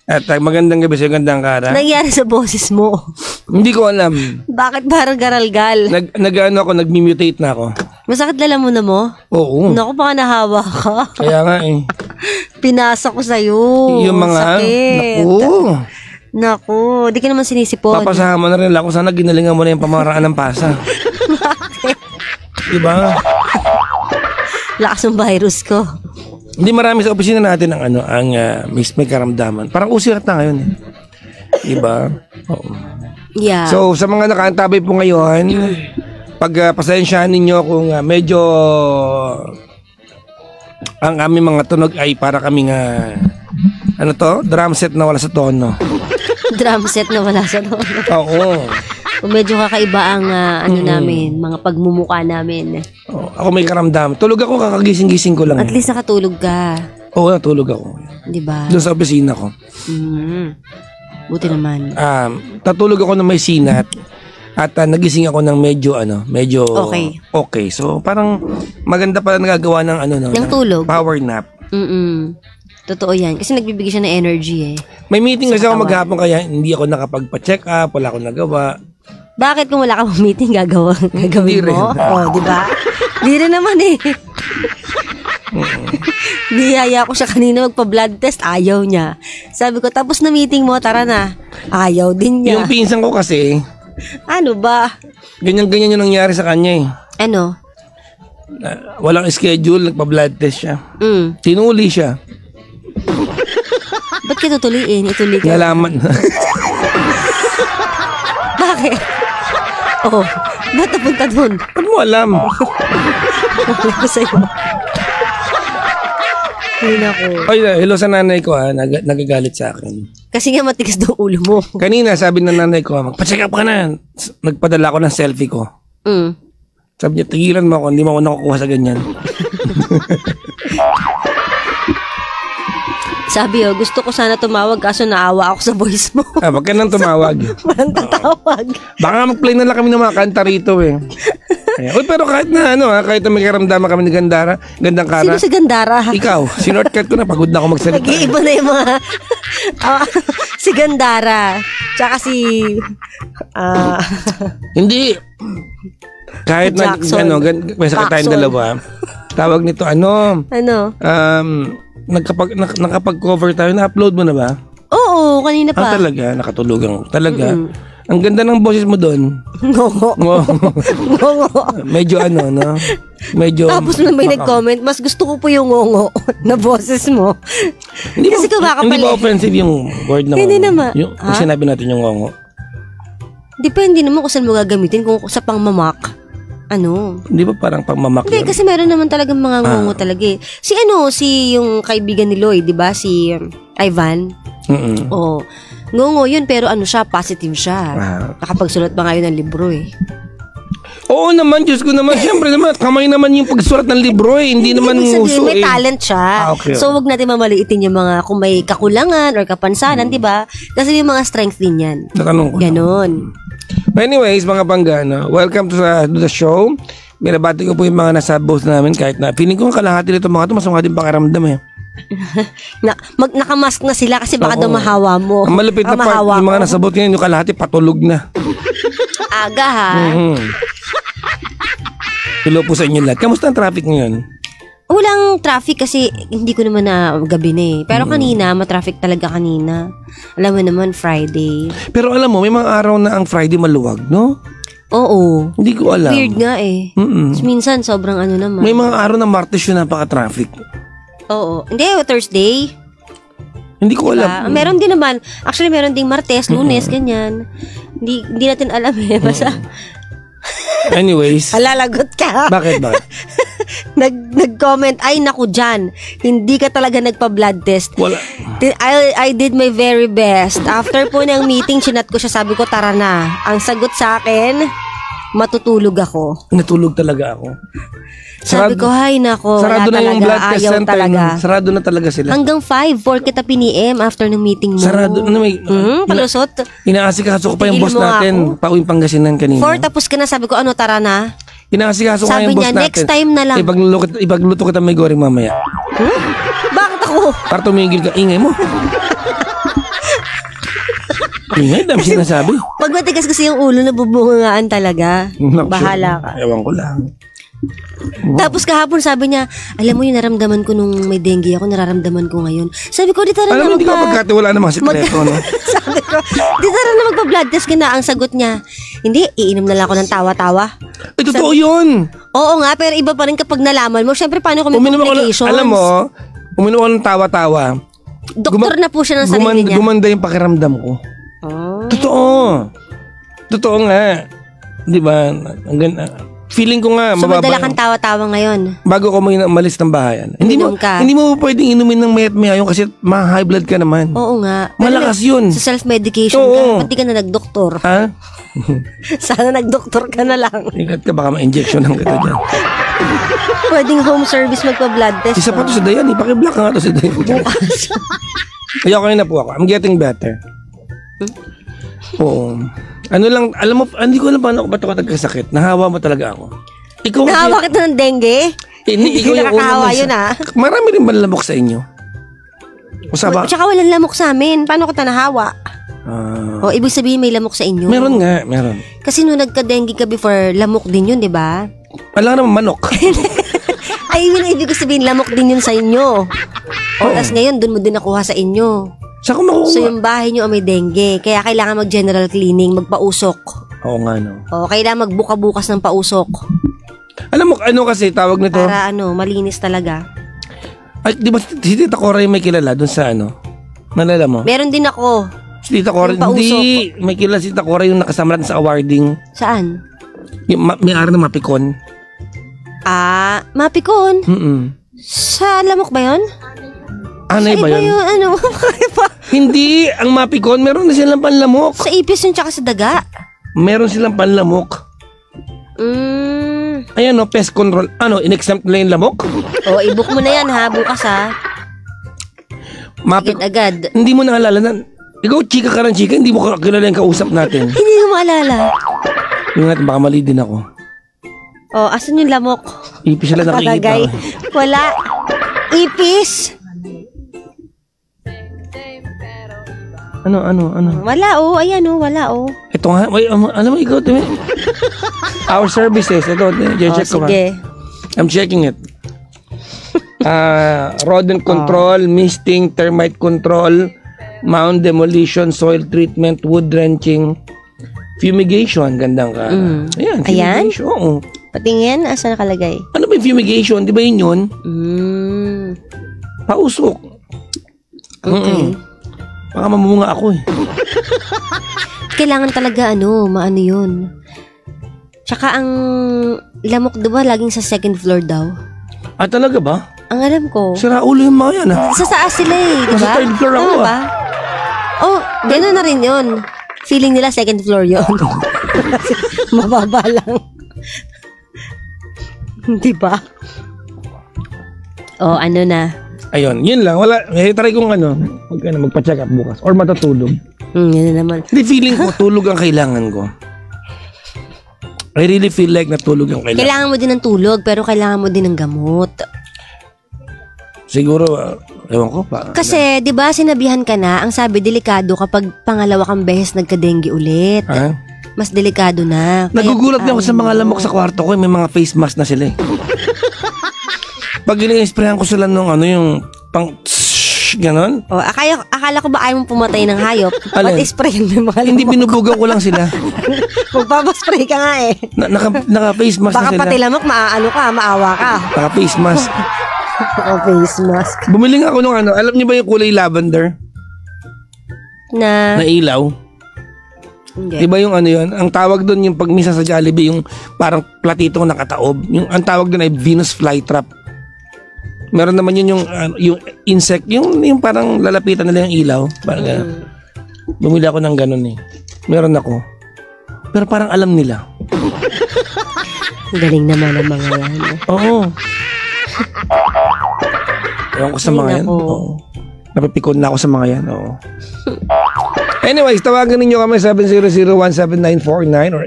At magandang gabi sa gandang Kara. Nangyari sa boses mo? Hindi ko alam. Bakit parang garalgal? Nag-mutate na ako. Masakit lalamunan mo? Oo. Naku, baka nahawa ka. Kaya nga eh. Pinasa ko sa'yo. Yung mga, sakit. Naku, di ka naman sinisipon. Papasama na rin ako. Sana ginalingan mo na yung pamaraan ng pasa. Bakit? Diba? Lakas ng virus ko. Hindi marami sa opisina natin ang may karamdaman. Parang usirat na ngayon eh. Diba? Oo. Yeah. So, sa mga nakaantabay po ngayon, pasensyahan ninyo kung medyo ang aming mga tunog ay para kaming drum set na wala sa tono. Drum set na wala sa tono. Oo. Medyo kakaiba ang namin, mga pagmumukha namin. Oh, ako may karamdam. Tulog ako, kakagising-gising ko lang. At least nakatulog ka. Oo, natulog ako. Diba? Doon sa opisina ko. Buti naman. Tatulog ako ng may sinat. At nagising ako ng medyo okay. So, parang maganda pala nagagawa ng ng tulog. Power nap. Totoo yan. Kasi nagbibigay siya ng energy eh. May meeting kasi ako maghapon kaya hindi ako nakapagpa-check up, wala akong nagawa. Bakit kung wala kang meeting gagawin mo? Oh, di ba? Di rin naman eh. Niyaya ko siya kanina magpa-blood test, ayaw niya. Sabi ko, tapos na meeting mo, tara na. Ayaw din niya. Yung pinsan ko kasi, ano ba? Ganyan-ganyan yung nangyari sa kanya eh. Ano? Walang schedule, nagpa-blood test siya. Tinuli siya. Ba't ka tutuliin? Ituli ka. Nalaman. Bakit? Oh, ba't napunta doon? Ba't mo alam? Wala ko sa'yo. Hindi ako. Ay, hello sa nanay ko nagagalit sa akin. Kasi nga matigas daw ulo mo. Kanina sabi ng nanay ko, magpa-check up ka na. Nagpadala ko ng selfie ko. Sabi niya, tigilan mo ako, hindi mo ako nakukuha sa ganyan. Sabi gusto ko sana tumawag kaso naawa ako sa voice mo. Wag ka nang tumawag. Walang tatawag. Baka mag-play na lang kami ng mga kanta rito eh. Uy, pero kahit na kahit na may karamdaman kami ni Gandara, Gandang Kara. Sino si Gandara? Ikaw, sinortcut ko na, pagod na ako magsalita. Nag-iiba na yung mga si Gandara. Tsaka si hindi. Kahit na may sakit tayong dalawa. Tawag nito Ano? Nakapag-cover tayo, na-upload mo na ba? Oo, kanina pa. Talaga, nakatulugan. Talaga. Ang ganda ng boses mo doon. Ngongo. Medyo Medyo. Tapos may nag-comment, mas gusto ko po yung ngongo na boses mo. Kasi hindi ba offensive yung word na hindi naman. Kung sinabi natin yung ngongo? Depende naman kung saan mo gagamitin, kung sa pangmamak. Hindi ba parang pangmamak? Hindi, kasi meron naman talagang mga ngongo talaga eh. Si yung kaibigan ni Lloyd, di ba? Si Ivan. Oo. Ngongo yun, pero siya, positive siya. Nakapagsulat ba ngayon ng libro eh. Oo naman, Diyos ko naman. Siyempre naman, kamay naman yung pagsulat ng libro eh. Hindi naman uso may talent siya. Okay. So, wag natin mamaliitin yung mga, kung may kakulangan or kapansanan, di ba? Kasi may mga strength din yan. Natanong ko. Ganon. But anyways, mga panggana, welcome to the show. Binabati ko po yung mga nasa booth namin kahit na feeling ko kalahati nito mga ito, mas mga din pakiramdam eh. Nakamask na sila kasi baka daw mahawa mo. Ang malupit na part, yung mga nasa booth ngayon, yung kalahati patulog na. Aga ha? Hello po sa inyo lahat. Kamusta ang traffic ngayon? Walang traffic kasi hindi ko naman na gabi na eh. Pero kanina, matraffic talaga kanina. Alam mo naman, Friday. Pero alam mo, may mga araw na ang Friday maluwag, no? Oo. Hindi ko alam. Weird nga eh. Minsan, sobrang naman. May mga araw na Martes yun napaka-traffic. Oo. Hindi, Thursday. Hindi ko alam. Meron din naman. Actually, meron ding Martes, Lunes, ganyan. Hindi natin alam eh. Basta... Anyways. Alalagot ka. Bakit? Nag-comment, ay naku dyan, hindi ka talaga nagpa-blood test. Wala. I did my very best. After po ng meeting, chinat ko siya, sabi ko, tara na. Ang sagot sa akin, matutulog ako. Natulog talaga ako. Sabi ko, hay nako, sarado na yung blood test ayaw center. Talaga. Sarado na talaga sila. Hanggang 5, 4 kita piniem after ng meeting mo. Sarado. Palusot. Inaasikaso ko pa yung boss natin. Pauwing Pangasinan kanina. 4 tapos ka na, sabi ko, tara na. Inaasikaso ko yung boss natin. Sabi niya, next time na lang. Ipagluto kita may goring mamaya. Bakit ako? Para tumigil ka, ingay mo. Ingay, dami sinasabi. Pag matigas kasi yung ulo, nabubungangaan talaga. Bahala ka. Ewan ko lang. Tapos kahapon sabi niya, alam mo yung naramdaman ko nung may dengue ako, nararamdaman ko ngayon. Sabi ko, di tara alam na mo, di ka pagkatiwala ng mga sikreto, no? Sabi ko, di tara na magpa-blood test ka na. Ang sagot niya, hindi, iinom na lang ako ng tawa-tawa. Ay, totoo yun. Oo nga, pero iba pa rin kapag nalaman mo. Siyempre, paano kung may complications? Alam mo, uminom ako ng tawa-tawa. Doktor na po siya ng sarili niya. Gumanda yung pakiramdam ko. Oh. Totoo nga. Di ba? Feeling ko nga, so, madala kang tawa-tawa ngayon. Bago ko umalis ng bahay. Hindi mo pwedeng inumin ng mayat-maya yun kasi ma-high blood ka naman. Oo nga. Malakas yun. Sa self-medication ka, pati ka na nag-doktor. Ha? Sana nag-doktor ka na lang. Ingat ka, baka ma-injection ng kita dyan. Pwedeng home service magpa-blood test. Isa pa to si Dayan, paki-block nga to si Dayan. Bukas. Kaya okay na po ako. I'm getting better. Oo. Ano lang, alam mo, hindi ko alam paano ba't ako nagkasakit. Nahawa mo talaga ako. Ikaw nahawa kita ng dengue? Hindi nakakahawa yun Marami rin ba lamok sa inyo? Tsaka walang lamok sa amin. Paano kita nahawa? O ibig sabihin may lamok sa inyo? Meron nga, meron. Kasi nung nagka-dengue ka before, lamok din yun, di ba? Wala naman manok. Ay, ibig sabihin lamok din yun sa inyo. Tapos ngayon, dun mo din nakuha sa inyo. Saan ko makukuha? So yung bahay nyo may dengue. Kaya kailangan mag-general cleaning, magpausok. Oo nga, no. O, kailangan magbuka-bukas ng pausok. Alam mo, ano kasi tawag nito? Para malinis talaga. Ay, di ba si Tita Cora yung may kilala dun sa Nalala mo? Meron din ako. Si Tita Cora, hindi. May kilala si Tita Cora yung nakasama natin sa awarding. Saan? Yung may-ari ng Mapicon. Mapicon? Sa lamok ba yun? Anay ba yun? Hindi, ang Mapicon, meron na silang panlamok. Sa ipis yun tsaka sa daga? Meron silang panlamok. Ayan pest control. In-exempt nila yung lamok? I-book mo na yan ha, bukas ha. Agad. Hindi mo naalala na, ikaw chika ka rin chika, hindi mo kilala yung kausap natin. Hindi ko maalala. Yung natin, baka mali din ako. Asan yung lamok? Ipis sila nakikita. Wala. Ipis? Ano? Wala ayan wala Ito nga, alam mo ikaw, our services, ito, check ko sige. I'm checking it. Rodent control, misting, termite control, mound demolition, soil treatment, wood drenching, fumigation, gandang ka. Ayan, fumigation. Oo. Patingin, asa nakalagay? Ano ba yung fumigation? Di ba yun? Pausok. Okay. Baka mamunga ako Kailangan talaga maano yun. Tsaka ang lamok diba laging sa second floor daw? Talaga ba? Ang alam ko. Sira ulo yung mga yan Sa taas sila diba? Nasa third floor ako ba? Gano'n na rin yun. Feeling nila second floor yun. Mababa lang. Diba? Ano na? Ayun, yun lang. Wala, try kong magpa-check up bukas. Or matutulog. Yun naman. Hindi, feeling ko, tulog ang kailangan ko. I really feel like natulog ang kailangan. Kailangan mo din ng tulog, pero kailangan mo din ng gamot. Siguro, ewan ko pa. Kasi, di ba, sinabihan ka na, ang sabi, delikado kapag pangalawa kang beses nagka-dengue ulit. Mas delikado na. Nagugulat na ako sa mga lamok sa kwarto ko. May mga face mask na sila Pag ini-sprayan ko sila nung yung pang ganon. Akala ko ba ayaw mong pumatay ng hayop? Ba't isprayan mo mga lamok? Hindi, binubugan ko lang sila. Magpapaspray ka nga Naka-face mask baka na sila. Baka pati lamok, maawa ka. Naka-face mask. Face mask. Bumili nga ako nung alam niyo ba yung kulay lavender? Na ilaw? Hindi. Diba yung yun? Ang tawag doon yung pag misa sa Jollibee, yung parang platitong nakataob. Ang tawag doon ay Venus flytrap. Meron naman yun yung insect, yung parang lalapitan nila yung ilaw. Parang bumili ako ng ganun Meron ako. Pero parang alam nila. Galing naman ang mga yan. Oo. Ewan ko sa mga yan. Oo. Napipikon na ako sa mga yan. Oo. Anyways, tawagan ninyo kami 700-17949 or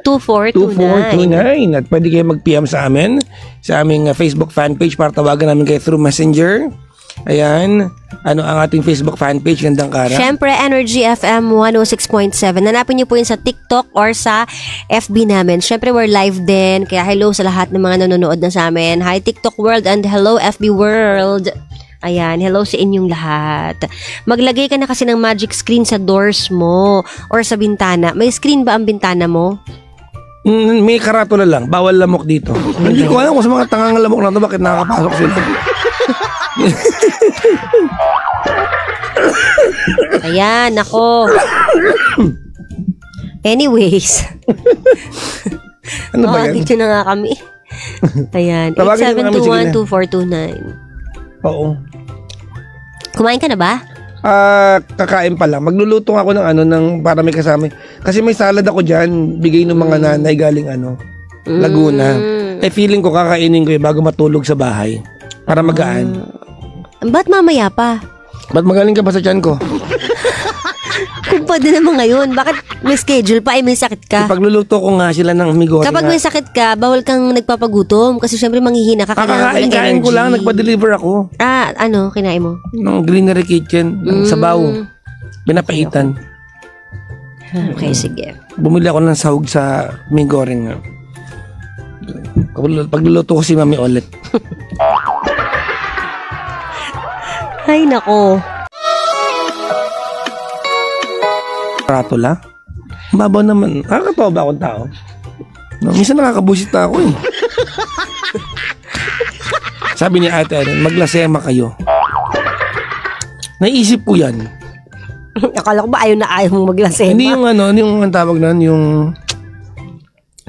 8721-2429. At pwede kayo mag-PM sa amin sa aming Facebook fan page para tawagan namin kayo through Messenger. Ayan. ang ating Facebook fan page, Gandang Kara. Syempre, Energy FM 106.7. Hanapin niyo po yun sa TikTok or sa FB namin. Syempre, we're live din. Kaya hello sa lahat ng mga nanonood na sa amin. Hi, TikTok world and hello, FB world. Ayan, hello sa inyong lahat. Maglagay ka na kasi ng magic screen sa doors mo or sa bintana. May screen ba ang bintana mo? May karatula lang. Bawal lamok dito. Hindi ko alam kung sa mga tangang lamok na ito, bakit nakakapasok sila. Ayan, ako. Anyways. Ano ba yan? Dito na nga kami. Ayan, 8721-2429. Oo. Kumain ka na ba? Kakain pa lang. Magluluto ako ng para may kasama. Kasi may salad ako dyan, bigay ng mga nanay galing Laguna. Feeling ko kakainin ko bago matulog sa bahay. Para magaan. Ba't mamaya pa? Ba't magaling ka pa sa tiyan ko? Kung pwede naman ngayon, bakit may schedule pa? May sakit ka? Pagluluto ko nga sila ng migote. Kapag may sakit ka, bawal kang nagpapagutom. Kasi syempre manghihina ka. Kakakain ko lang, nagpa-deliver ako. Kinain mo? Ng Greenery Kitchen, ng sabaw. Pinapaitan. Okay, sige. Bumili ako ng sahog sa Minggoring. Pagluluto ko si Mami ulit. Ay, nako. Karatula? Mabaw naman. Nakakatawa ba akong tao? Minsan nakakabusit na ako eh. Sabi ni Ate Ellen, maglasema kayo. Naisip ko yan. Akala ko ba ayaw mong maglasema? Hindi yung yung tawag na yung...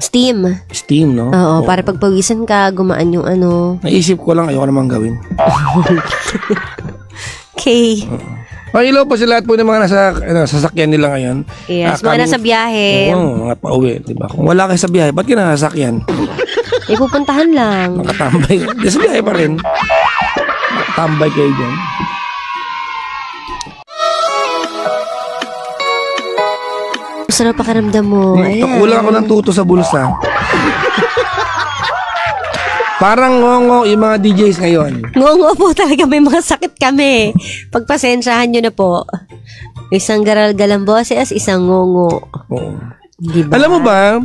Steam, no? Oo, para pagpawisan ka, gumaan yung Naisip ko lang, ayoko namang gawin. Okay. Hello po sa lahat po ng mga nasa sasakyan nila ngayon. Yes, mga nasa biyahe. Oo, mga pauwi, diba? Kung wala kayo sa biyahe, ba't ka nasasakyan? Pupuntahan lang. Makatambay. Di sa biyahe pa rin. Makatambay kayo dyan. Sarap pakiramdam mo. Kulang ako ng tuto sa bulsa. Parang ngongo yung mga DJs ngayon. Ngongo po talaga, may mga sakit kami. Pagpasensyahan nyo na po. Isang garal-galang boses, isang ngongo. Oo. Diba? Alam mo ba,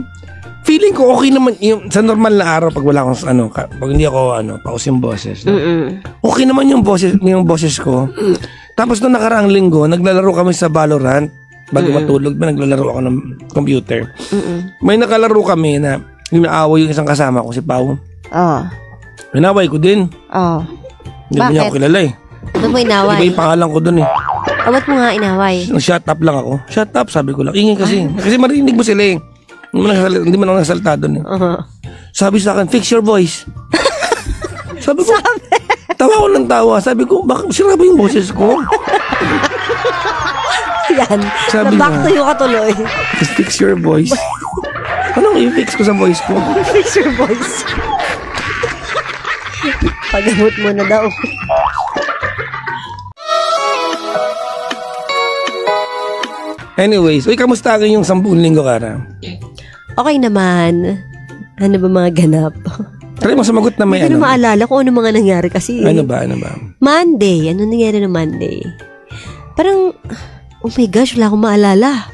feeling ko okay naman yung sa normal na araw pag wala akong pag hindi ako paus yung boses. No? Okay naman yung boses ko. Tapos nung nakaraang linggo, naglalaro kami sa Valorant. Bago matulog, naglalaro ako ng computer. May nakalaro kami na inaaway yung isang kasama ko, si Pao. Inaway ko din. Hindi mo niya ako kilala eh. Ba't mo inaway? Iba yung pangalan ko dun eh. Ba't mo nga inaway? Shut up lang ako. Shut up, sabi ko lang. Ingay kasi. Kasi marinig mo sila eh. Hindi mo na nagsalita dun eh. Sabi sa akin, fix your voice. Sabi ko, tawa ko ng tawa. Sabi ko, bakit sira ba yung boses ko? Yan. Sabi na back to you ka tuloy. Fix your voice. Anong i-fix ko sa voice ko? Fix your voice. Pagamot mo na daw. Anyways, kamusta ang yung 10 linggo, Kara? Okay naman. Ano ba mga ganap? Try mo sumagot na may Hindi ko na maalala kung ano mga nangyari kasi. Ano ba? Monday. Ano nangyari na Monday? Parang, oh my gosh, wala akong maalala.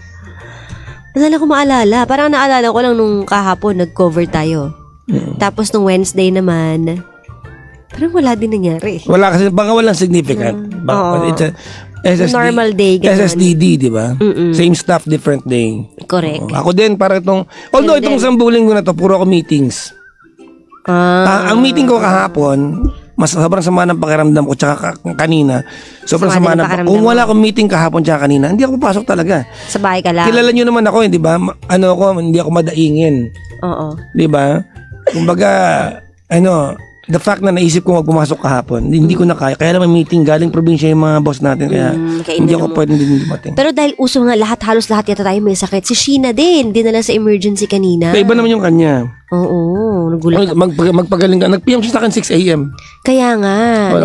Parang naalala ko lang nung kahapon, nag-cover tayo. Tapos nung Wednesday naman, parang wala din nangyari. Wala kasi, baka walang significant. It's a SSD, normal day. Ganun. SSDD, di ba? Same stuff, different day. Correct. Ako din, para itong, although itong 10 linggo na to, puro ako meetings. Ang meeting ko kahapon, sobrang sama ng pakiramdam ko tsaka kanina. Sobrang sama ng kung wala akong meeting kahapon tsaka kanina, hindi ako papasok talaga. Sa bahay ka lang. Kilala nyo naman ako, di ba? Hindi ako madaingin. Oo. Di ba? Kumbaga, the fact na naisip ko magpumasok kahapon, hindi ko na kaya. Kaya naman meeting, galing probinsya yung mga boss natin. Kaya hindi ako pwede din dumating. Pero dahil uso nga halos lahat yata tayo may sakit. Si Sheena din, dinala sa emergency kanina. Iba naman yung kanya. Oo, nagulat. Magpagaling ka. Nag-PM siya sa akin 6 a.m. Kaya nga,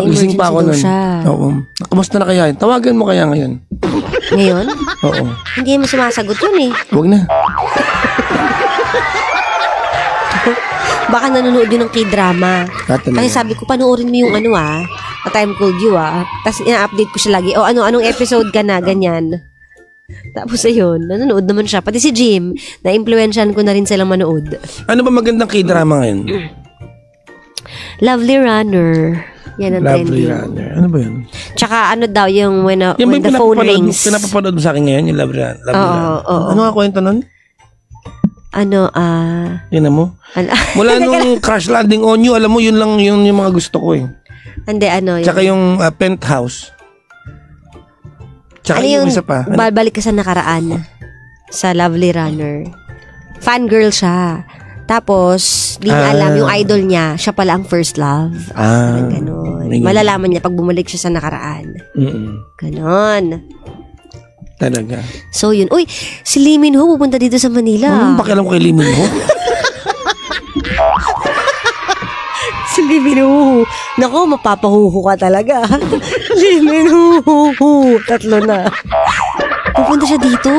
gising pa ako daw siya. Oo. Kamusta na kaya? Tawagan mo kaya ngayon. Ngayon? Oo. Hindi mo sumasagot yun eh. Huwag na. Baka nanonood yun ng K-drama. Kasi sabi ko, panoorin mo yung A Time Called You Tapos ina-update ko siya lagi. Anong episode ka na, ganyan. Tapos ayun, nanonood naman siya. Pati si Jim, na-influensyan ko na rin silang manood. Ano ba magandang K-drama ngayon? Lovely Runner. Yan ang Lovely trending. Runner. Ano ba yun? Tsaka yung when the phone rings. Pinapapanood mo sa akin ngayon, yung Lovely Runner. Ano nga kwento nun? Yan mo? Mula nung Crash Landing on You, alam mo, yun lang yung mga gusto ko eh. Hindi, Tsaka yung Penthouse. Tsaka yung isa pa. Babalik ka sa nakaraan. Sa Lovely Runner. Fangirl siya. Tapos, di niya alam, yung idol niya, siya pala ang first love. Ganon. Malalaman niya pag bumalik siya sa nakaraan. Ganon. Talaga. So, yun. Uy, si Lee Min Ho pupunta dito sa Manila. Anong pakialam ko kay Lee Min Ho? Si Lee Min Ho. Naku, mapapahuhu ka talaga. Lee Min Ho. 3 na. Pupunta siya dito.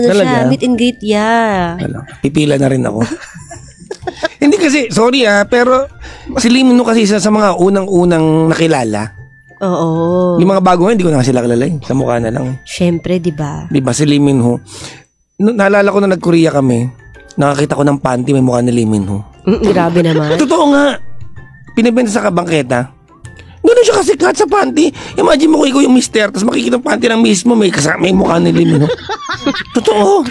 Siya, meet and greet, Pipila na rin ako. Hindi kasi, sorry pero si Lee Min Ho kasi isa sa mga unang-unang nakilala. Oo. Yung mga bago nga, hindi ko na sila kilala sa mukha na lang. Siyempre, di ba? Di ba, si Lee Min Ho. Naalala ko na nag-Korea kami, nakakita ko ng panty, may mukha ni Lee Min Ho. Grabe naman. Totoo nga. Pinibenta sa kabangketa. Ganun siya kasikat sa panty. Imagine mo kung ikaw yung mister, tapos makikita ng panty ng mismo, may mukha ni Lee Min Ho. Totoo.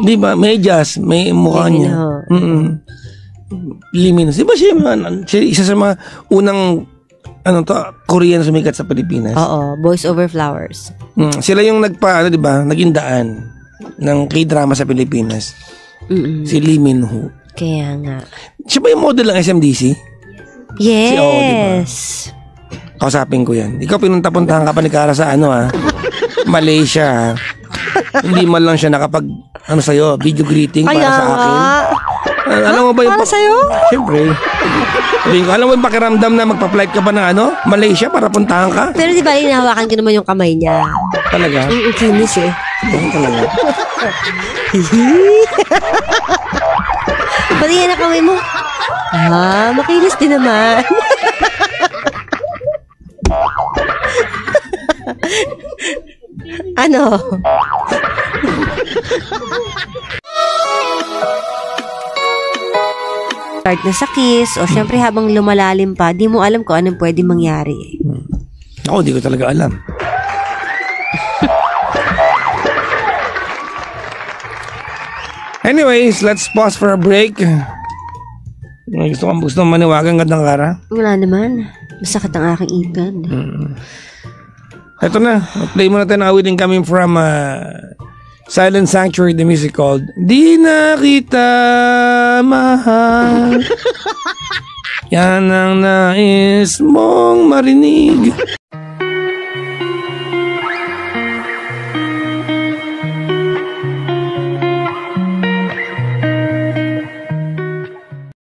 Di ba, may jazz, may mukha niya. Lee Min Ho. Diba siya isa sa mga unang Korean sumikat sa Pilipinas. Oo, Boys Over Flowers. Sila yung naging daan ng K-drama sa Pilipinas. Si Lee Min Ho. Kaya nga. Siya ba yung model ng SMDC? Yes. Diba? Kausapin ko yan. Ikaw pinunta-puntahan ka pa ni Cara sa Malaysia. Hindi man lang siya nakapag sa'yo, video greeting para sa akin. Alam mo ba yung para sa'yo? Siyempre. Alam mo yung pakiramdam na magpa-flight ka pa ng Malaysia para puntahan ka? Pero di ba, hinahawakan ko naman yung kamay niya. Talaga? Kinis Talaga. Pati yan ang kamay mo. Makinis din naman. Start na sa kiss, o syempre habang lumalalim pa, di mo alam kung anong pwede mangyari. Ako, di ko talaga alam. Anyways, let's pause for a break. Gusto maniwagan ka ng Cara? Wala naman. Masakit ang aking igan. Ito na. Play muna tayo ng awiting coming from Silent Sanctuary, the music called Di Na Kita Mahal. Yan ang nais mong marinig.